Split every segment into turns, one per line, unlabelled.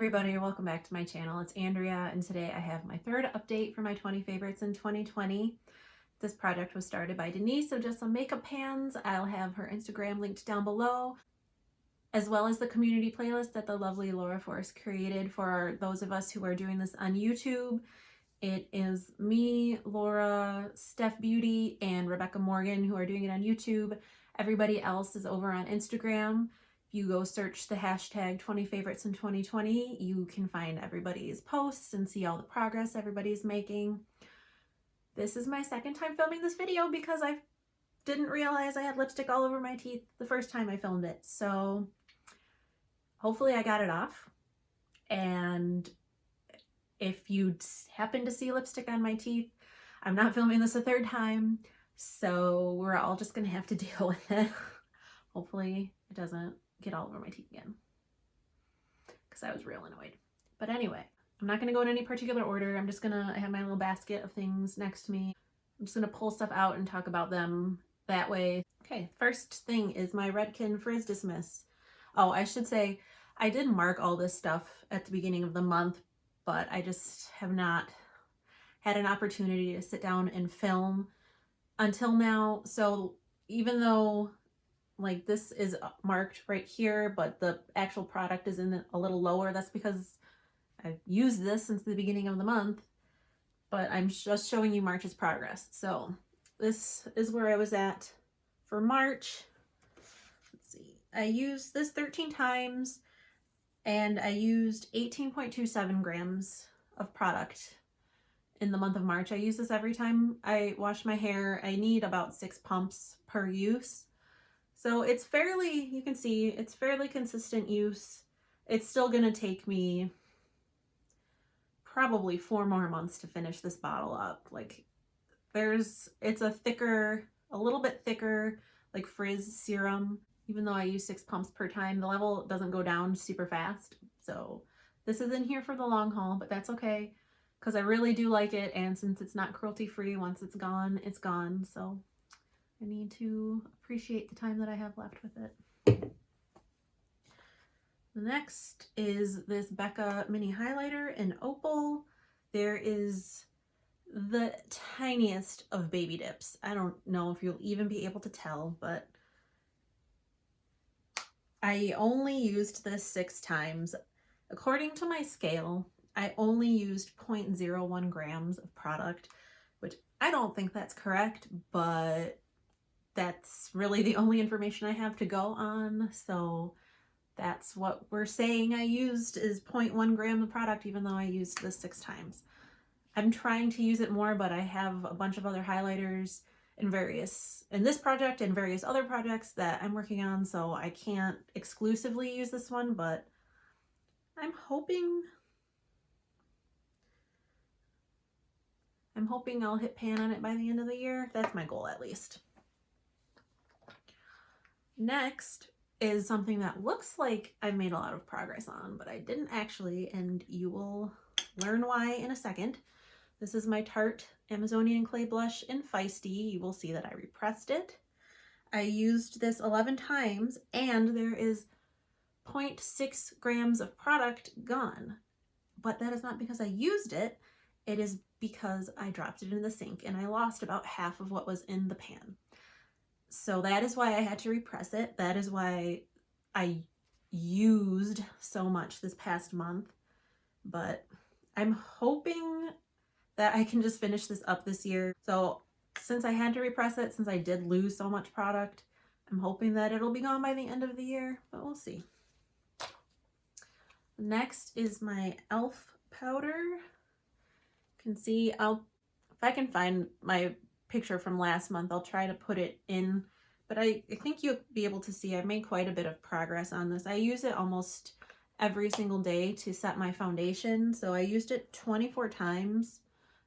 everybody, welcome back to my channel. It's Andrea, and today I have my third update for my 20 favorites in 2020. This project was started by Denise of Just Some Makeup Pans. I'll have her Instagram linked down below, as well as the community playlist that the lovely Laura Force created for those of us who are doing this on YouTube. It is me, Laura, Steph Beauty, and Rebecca Morgan who are doing it on YouTube. Everybody else is over on Instagram. If you go search the hashtag 20 favorites in 2020, you can find everybody's posts and see all the progress everybody's making. This is my second time filming this video because I didn't realize I had lipstick all over my teeth the first time I filmed it. So hopefully I got it off. And if you happen to see lipstick on my teeth, I'm not filming this a third time. So we're all just gonna have to deal with it. Hopefully it doesn't get all over my teeth again, because I was real annoyed. But anyway, I'm not gonna go in any particular order. I have my little basket of things next to me. I'm just gonna pull stuff out and talk about them that way. Okay, first thing is my Redken Frizz Dismiss. Oh, I should say, I did mark all this stuff at the beginning of the month, but I just have not had an opportunity to sit down and film until now. So even though like this is marked right here, but the actual product is in a little lower, that's because I've used this since the beginning of the month, but I'm just showing you March's progress. So this is where I was at for March. Let's see, I used this 13 times and I used 18.27 grams of product in the month of March. I use this every time I wash my hair. I need about 6 pumps per use. So it's fairly, you can see, it's fairly consistent use. It's still gonna take me probably 4 more months to finish this bottle up. Like it's a little bit thicker, like frizz serum. Even though I use 6 pumps per time, the level doesn't go down super fast. So this is in here for the long haul, but that's okay, because I really do like it. And since it's not cruelty free, once it's gone, it's gone. So I need to appreciate the time that I have left with it. The next is this Becca mini highlighter in Opal. There is the tiniest of baby dips. I don't know if you'll even be able to tell, but I only used this 6 times. According to my scale, I only used 0.01 grams of product, which I don't think that's correct, but that's really the only information I have to go on. So that's what we're saying I used, is 0.1 gram of product, even though I used this 6 times. I'm trying to use it more, but I have a bunch of other highlighters in this project and various other projects that I'm working on, so I can't exclusively use this one, but I'm hoping I'll hit pan on it by the end of the year. That's my goal, at least. Next is something that looks like I've made a lot of progress on, but I didn't actually, and you will learn why in a second. This is my Tarte Amazonian Clay Blush in Feisty. You will see that I repressed it. I used this 11 times, and there is 0.6 grams of product gone. But that is not because I used it. It is because I dropped it in the sink, and I lost about half of what was in the pan. So that is why I had to repress it. That is why I used so much this past month. But I'm hoping that I can just finish this up this year. So since I had to repress it, since I did lose so much product, I'm hoping that it'll be gone by the end of the year, but we'll see. Next is my e.l.f. powder. You can see, if I can find my picture from last month, I'll try to put it in, but I think you'll be able to see I've made quite a bit of progress on this. I use it almost every single day to set my foundation. So I used it 24 times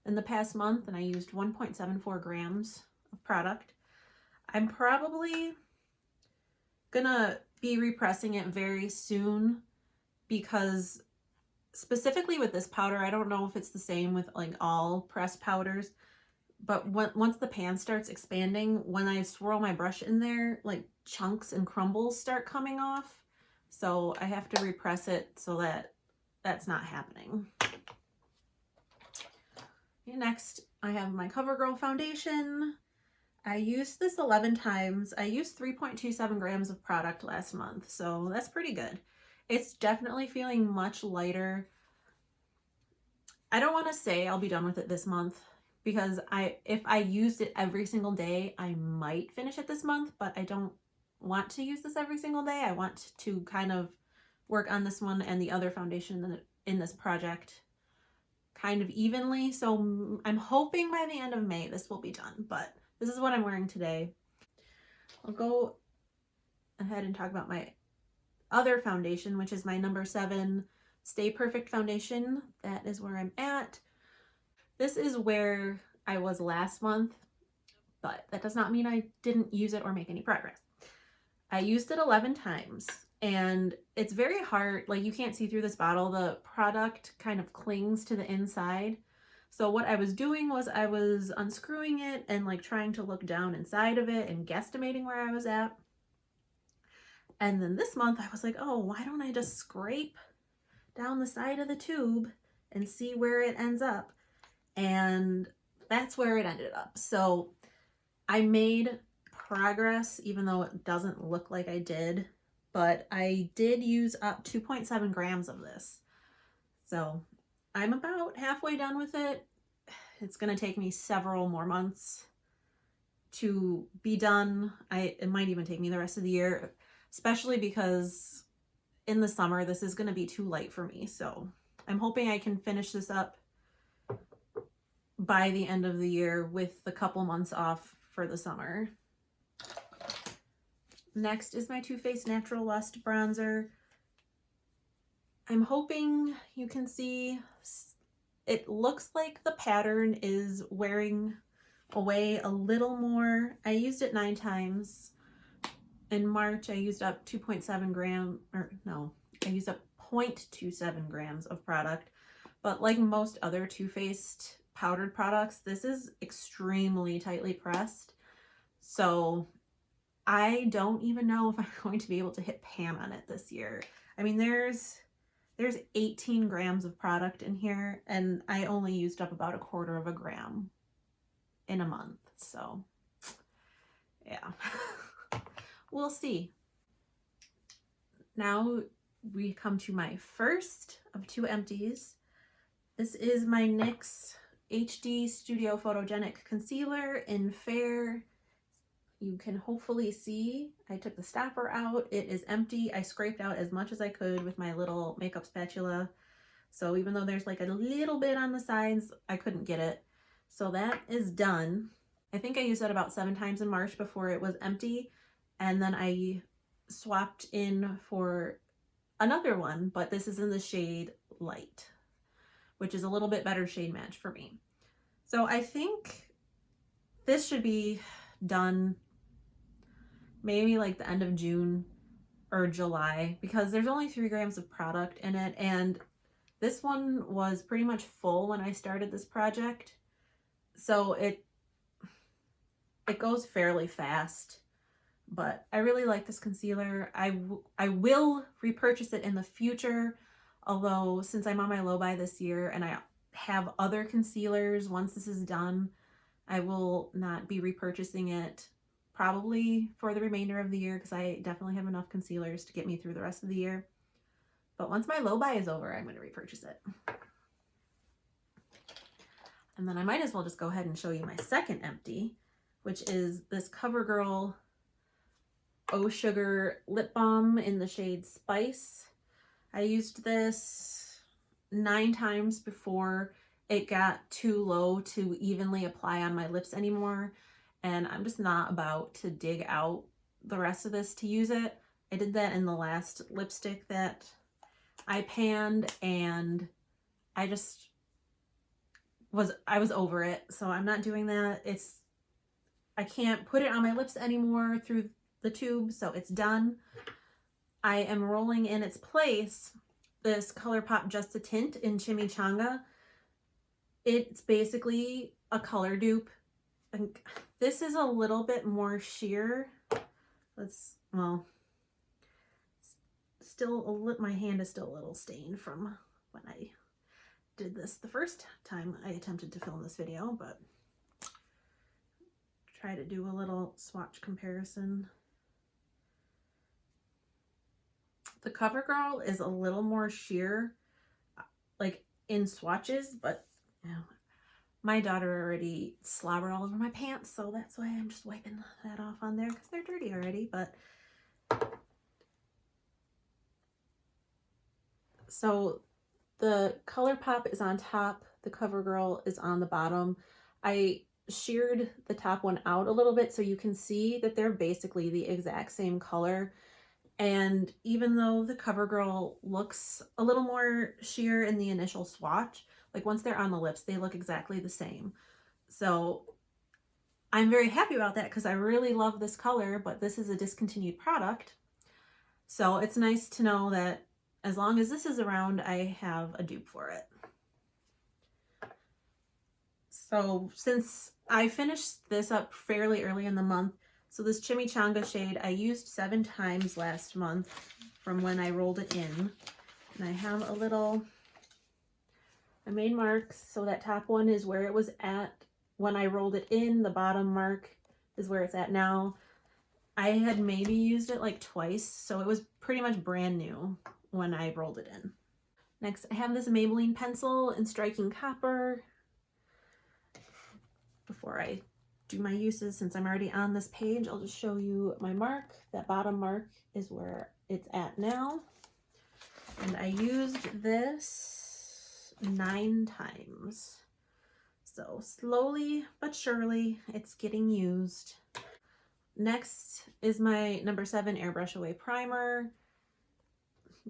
in the past month, and I used 1.74 grams of product. I'm probably gonna be repressing it very soon, because specifically with this powder, I don't know if it's the same with like all pressed powders, but once the pan starts expanding, when I swirl my brush in there, like chunks and crumbles start coming off. So I have to repress it so that that's not happening. Okay, next, I have my CoverGirl foundation. I used this 11 times. I used 3.27 grams of product last month, so that's pretty good. It's definitely feeling much lighter. I don't want to say I'll be done with it this month because if I used it every single day, I might finish it this month, but I don't want to use this every single day. I want to kind of work on this one and the other foundation in this project kind of evenly. So I'm hoping by the end of May this will be done, but this is what I'm wearing today. I'll go ahead and talk about my other foundation, which is my number 7 Stay Perfect foundation. That is where I'm at. This is where I was last month, but that does not mean I didn't use it or make any progress. I used it 11 times and it's very hard. Like, you can't see through this bottle. The product kind of clings to the inside. So what I was doing was I was unscrewing it and like trying to look down inside of it and guesstimating where I was at. And then this month I was like, oh, why don't I just scrape down the side of the tube and see where it ends up? And that's where it ended up. So I made progress, even though it doesn't look like I did, but I did use up 2.7 grams of this. So I'm about halfway done with it. It's going to take me several more months to be done. It might even take me the rest of the year, especially because in the summer this is going to be too light for me. So I'm hoping I can finish this up by the end of the year with a couple months off for the summer. Next is my Too Faced Natural Lust bronzer. I'm hoping you can see it looks like the pattern is wearing away a little more. I used it 9 times. In March, I used up 2.7 grams, or no, I used up 0.27 grams of product. But like most other Too Faced powdered products, this is extremely tightly pressed. So I don't even know if I'm going to be able to hit pan on it this year. I mean, there's 18 grams of product in here, and I only used up about 1/4 gram in a month. So yeah, we'll see. Now we come to my first of 2 empties. This is my NYX HD Studio Photogenic Concealer in Fair. You can hopefully see I took the stopper out. It is empty. I scraped out as much as I could with my little makeup spatula. So even though there's like a little bit on the sides, I couldn't get it. So that is done. I think I used that about 7 times in March before it was empty. And then I swapped in for another one, but this is in the shade Light, which is a little bit better shade match for me. So I think this should be done maybe like the end of June or July, because there's only 3 grams of product in it, and this one was pretty much full when I started this project. So it goes fairly fast, but I really like this concealer. I will repurchase it in the future, although since I'm on my low buy this year and I have other concealers, once this is done, I will not be repurchasing it probably for the remainder of the year, because I definitely have enough concealers to get me through the rest of the year. But once my low buy is over, I'm going to repurchase it. And then I might as well just go ahead and show you my second empty, which is this CoverGirl Oh Sugar Lip Balm in the shade Spice. I used this 9 times before it got too low to evenly apply on my lips anymore, and I'm just not about to dig out the rest of this to use it. I did that in the last lipstick that I panned, and I was over it, so I'm not doing that. I can't put it on my lips anymore through the tube, so it's done. I am rolling in its place this ColourPop Just a Tint in Chimichanga. It's basically a color dupe. This is a little bit more sheer. Well, still my hand is still a little stained from when I did this the first time I attempted to film this video, but try to do a little swatch comparison. The CoverGirl is a little more sheer, like in swatches, but you know, my daughter already slobbered all over my pants, so that's why I'm just wiping that off on there because they're dirty already. But so the ColourPop is on top, the CoverGirl is on the bottom. I sheared the top one out a little bit so you can see that they're basically the exact same color. And even though the CoverGirl looks a little more sheer in the initial swatch, like once they're on the lips, they look exactly the same. So I'm very happy about that because I really love this color, but this is a discontinued product. So it's nice to know that as long as this is around, I have a dupe for it. So since I finished this up fairly early in the month, so this Chimichanga shade I used 7 times last month from when I rolled it in. And I have a little, I made marks. So that top one is where it was at when I rolled it in. The bottom mark is where it's at now. I had maybe used it like twice, so it was pretty much brand new when I rolled it in. Next, I have this Maybelline pencil in Striking Copper. Before I do my uses, since I'm already on this page, I'll just show you my mark. That bottom mark is where it's at now. And I used this 9 times. So slowly but surely it's getting used. Next is my number 7 Airbrush Away Primer.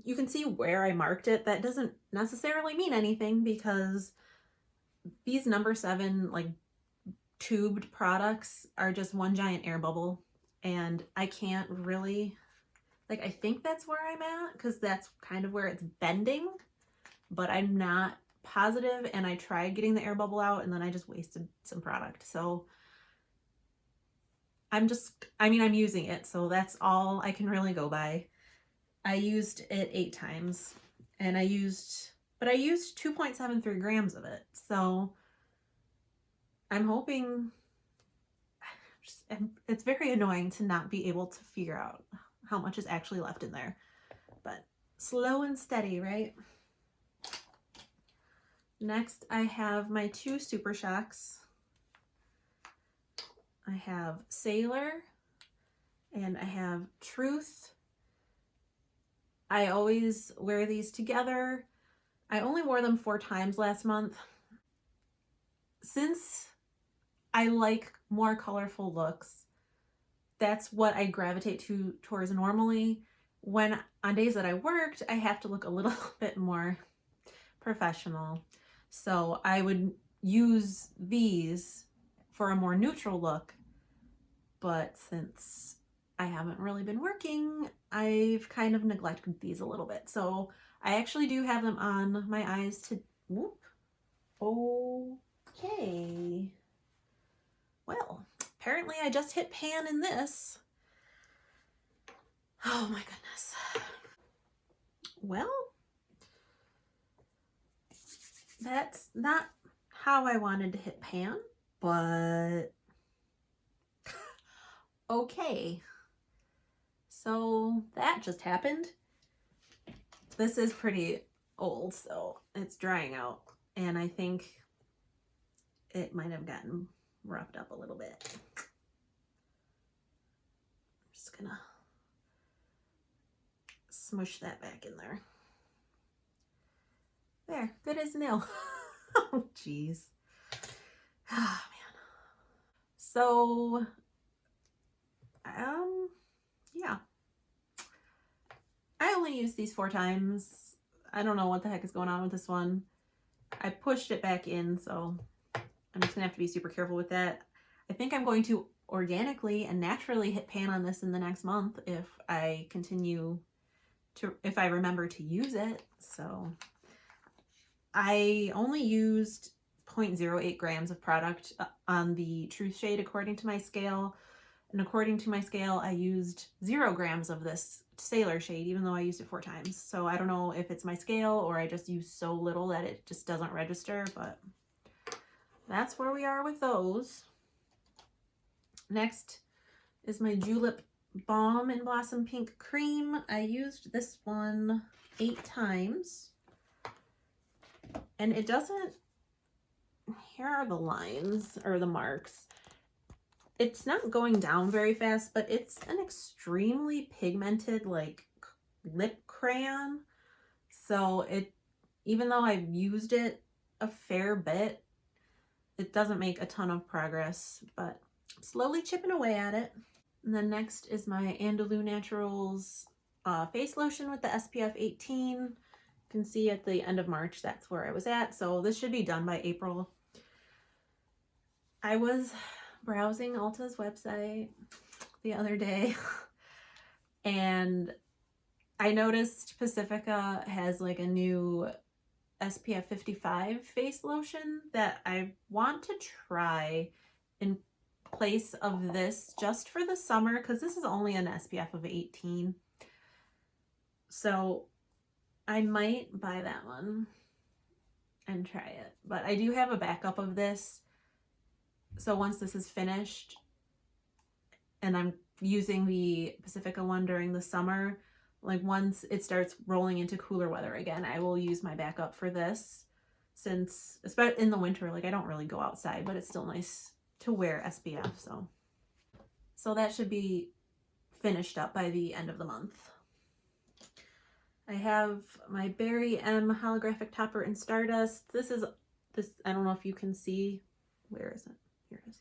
You can see where I marked it. That doesn't necessarily mean anything because these number 7 like tubed products are just one giant air bubble, and I can't really, like, I think that's where I'm at because that's kind of where it's bending, but I'm not positive, and I tried getting the air bubble out and then I just wasted some product. So I'm using it, so that's all I can really go by. I used it 8 times and I used 2.73 grams of it. So I'm hoping, it's very annoying to not be able to figure out how much is actually left in there, but slow and steady, right? Next, I have my 2 Super Shocks. I have Sailor and I have Truth. I always wear these together. I only wore them 4 times last month. Since I like more colorful looks, that's what I gravitate towards normally. When on days that I worked, I have to look a little bit more professional. So I would use these for a more neutral look. But since I haven't really been working, I've kind of neglected these a little bit. So I actually do have them on my eyes to, whoop. Okay. Well, apparently I just hit pan in this. Oh my goodness. Well, that's not how I wanted to hit pan, but okay. So that just happened. This is pretty old, so it's drying out, and I think it might have gotten roughed up a little bit. I'm just gonna smush that back in there. There, good as new. Oh, geez. Ah, man. So, yeah. I only used these 4 times. I don't know what the heck is going on with this one. I pushed it back in, so I'm just gonna have to be super careful with that. I think I'm going to organically and naturally hit pan on this in the next month if I if I remember to use it. So I only used 0.08 grams of product on the Truth shade according to my scale. And according to my scale, I used 0 grams of this Sailor shade, even though I used it 4 times. So I don't know if it's my scale or I just use so little that it just doesn't register, but that's where we are with those. Next is my Julep Balm in Blossom Pink Cream. I used this one 8 times. And it doesn't, here are the lines or the marks. It's not going down very fast, but it's an extremely pigmented like lip crayon. So it, even though I've used it a fair bit, it doesn't make a ton of progress, but I'm slowly chipping away at it. And then next is my Andalou Naturals face lotion with the SPF 18. You can see at the end of March, that's where I was at. So this should be done by April. I was browsing Ulta's website the other day and I noticed Pacifica has like a new SPF 55 face lotion that I want to try in place of this just for the summer, because this is only an SPF of 18. So I might buy that one and try it, but I do have a backup of this. So once this is finished and I'm using the Pacifica one during the summer, like once it starts rolling into cooler weather again, I will use my backup for this, since especially in the winter, like I don't really go outside, but it's still nice to wear SPF. So that should be finished up by the end of the month. I have my Berry M holographic topper in Stardust. This, I don't know if you can see, where is it? Here it is.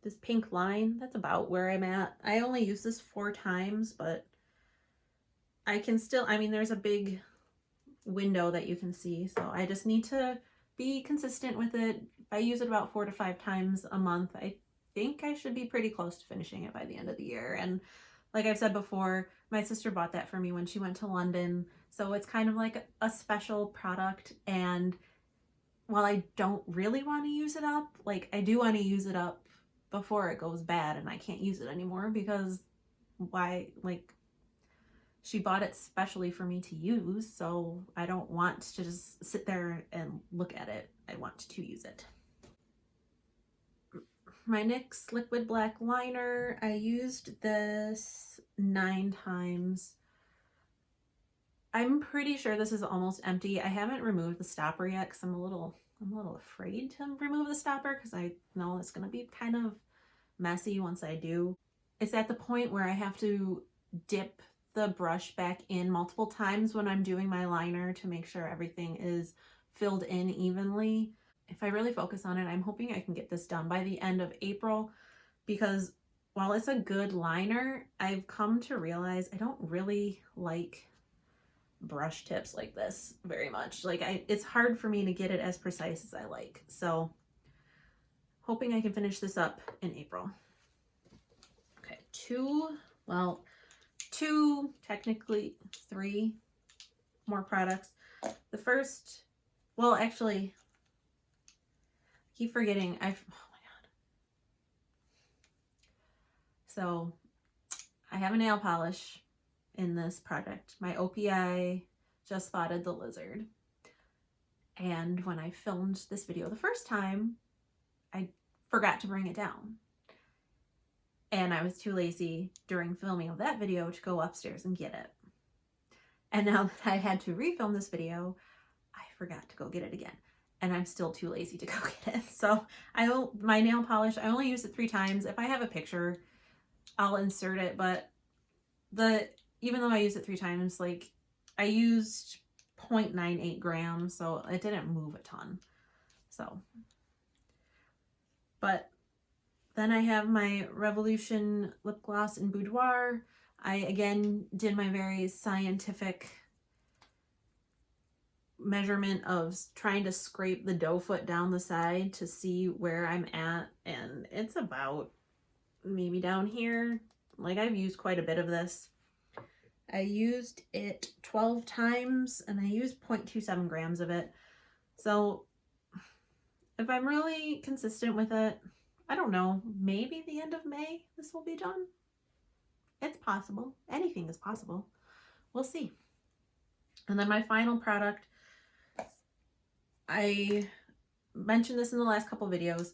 This pink line, that's about where I'm at. I only use this 4 times, but I can still, I mean, there's a big window that you can see, so I just need to be consistent with it. If I use it about 4 to 5 times a month, I think I should be pretty close to finishing it by the end of the year. And like I've said before, my sister bought that for me when she went to London, so it's kind of like a special product. And while I don't really want to use it up, like I do want to use it up before it goes bad and I can't use it anymore, because why, like, she bought it specially for me to use, so I don't want to just sit there and look at it. I want to use it. My NYX Liquid Black Liner, I used this 9 times. I'm pretty sure this is almost empty. I haven't removed the stopper yet because I'm a little afraid to remove the stopper, because I know it's going to be kind of messy once I do. It's at the point where I have to dip the brush back in multiple times when I'm doing my liner to make sure everything is filled in evenly. If I really focus on it, I'm hoping I can get this done by the end of April, because while it's a good liner, I've come to realize I don't really like brush tips like this very much. Like it's hard for me to get it as precise as I like. So hoping I can finish this up in April. Okay, 2, technically 3 more products. The first, well, actually, I keep forgetting. Oh my God. So I have a nail polish in this project. My OPI Just Spotted the Lizard. And when I filmed this video the first time, I forgot to bring it down. And I was too lazy during filming of that video to go upstairs and get it. And now that I had to refilm this video, I forgot to go get it again. And I'm still too lazy to go get it. So my nail polish, I only used it 3 times. If I have a picture, I'll insert it. But even though I used it 3 times, like I used 0.98 grams, so it didn't move a ton. So, but then I have my Revolution lip gloss in Boudoir. I again did my very scientific measurement of trying to scrape the doe foot down the side to see where I'm at, and it's about maybe down here. Like I've used quite a bit of this. I used it 12 times and I used 0.27 grams of it. So if I'm really consistent with it, I don't know, maybe the end of May this will be done. It's possible. Anything is possible. We'll see. And then my final product, I mentioned this in the last couple videos.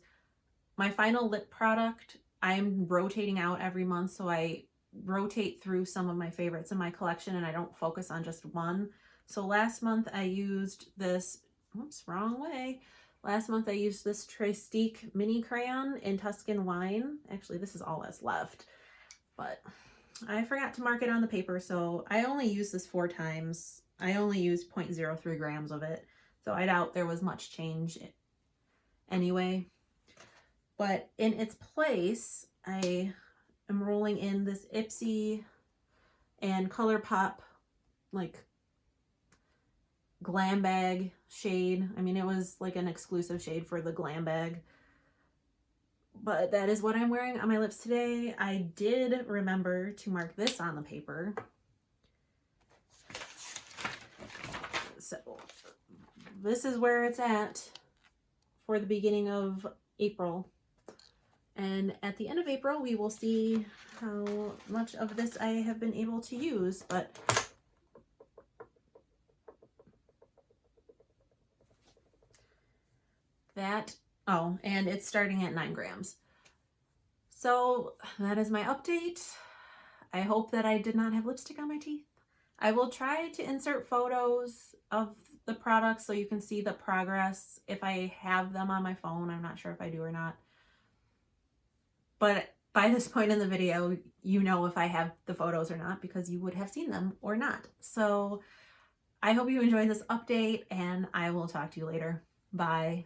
My final lip product, I'm rotating out every month, so I rotate through some of my favorites in my collection and I don't focus on just one. So last month I used this, oops, wrong way. Last month I used this Tristique mini crayon in Tuscan Wine. Actually, this is all that's left, but I forgot to mark it on the paper, so I only used this 4 times. I only used 0.03 grams of it, so I doubt there was much change anyway. But in its place, I am rolling in this Ipsy and ColourPop like Glam Bag shade. I mean, it was like an exclusive shade for the Glam Bag. But that is what I'm wearing on my lips today. I did remember to mark this on the paper. So this is where it's at for the beginning of April. And at the end of April, we will see how much of this I have been able to use. But that, oh, and it's starting at 9 grams. So that is my update. I hope that I did not have lipstick on my teeth. I will try to insert photos of the products so you can see the progress if I have them on my phone. I'm not sure if I do or not. But by this point in the video, you know if I have the photos or not because you would have seen them or not. So I hope you enjoyed this update and I will talk to you later. Bye.